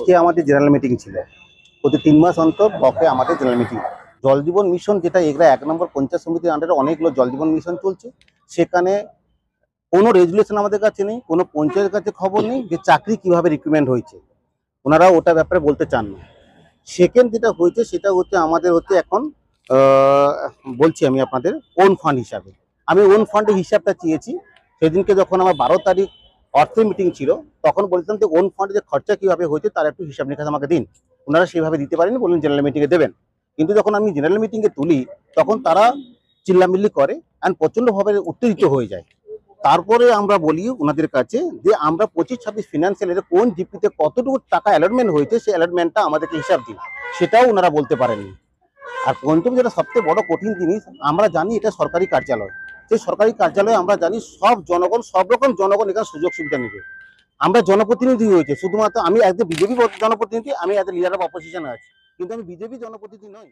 আজকে আমাদের general meeting ছিল। প্রতি 3 মাস অন্তর ব্লকে আমাদের জেনারেল মিটিং। জল জীবন মিশন যেটা এগরা 1 নম্বর পঞ্চায়েত সমিতির আন্ডারে অনেকগুলো জল জীবন মিশন চলছে। সেখানে কোনো রেজুলেশন আমাদের কাছে নেই, কোনো পঞ্চায়েতের কাছে খবর নেই যে চাকরি কিভাবে রিক্রুটমেন্ট হয়েছে। ওনারা ওটা ব্যাপারে বলতে চান না। সেকেন্ড যেটা হয়েছে সেটা হচ্ছে আমাদের হচ্ছে এখন বলছি আমি আপনাদের ওন ফান্ড হিসাবে। আমি ওন ফান্ডের হিসাবটা চেয়েছি। সেদিনকে যখন আমার 12 তারিখ অর্থের মিটিং ছিল তখন বলতাম যে ওন ফান্ডে যে খরচা কিভাবে হয়েছে তার একটু হিসাব নিকাশ আমাকে দিন। ওনারা সেভাবে দিতে পারেনি, বললেন জেনারেল মিটিংয়ে দেবেন। কিন্তু যখন আমি জেনারেল মিটিংয়ে তুলি তখন তারা চিল্লামিল্লি করে অ্যান্ড প্রচণ্ডভাবে উত্তেজিত হয়ে যায়। তারপরে আমরা বলি ওনাদের কাছে যে আমরা 25-26 ফিনান্সিয়াল ইয়ারে কোন জিপিতে কতটুকু টাকা অ্যালটমেন্ট হয়েছে সেই অ্যালটমেন্টটা আমাদেরকে হিসাব দিন, সেটাও ওনারা বলতে পারেননি। আর পঞ্চম যেটা সবচেয়ে বড় কঠিন জিনিস, আমরা জানি এটা সরকারি কার্যালয়। সেই সরকারি কার্যালয়ে আমরা জানি সব জনগণ, সব রকম জনগণ এখানে সুযোগ সুবিধা নেবে। আমরা জনপ্রতিনিধি হয়েছে, শুধুমাত্র আমি অ্যাজ এ বিজেপি জনপ্রতিনিধি, আমি অ্যাজ এ লিডার অফ অপোজিশনে আছি, কিন্তু আমি বিজেপি জনপ্রতিনিধি নই।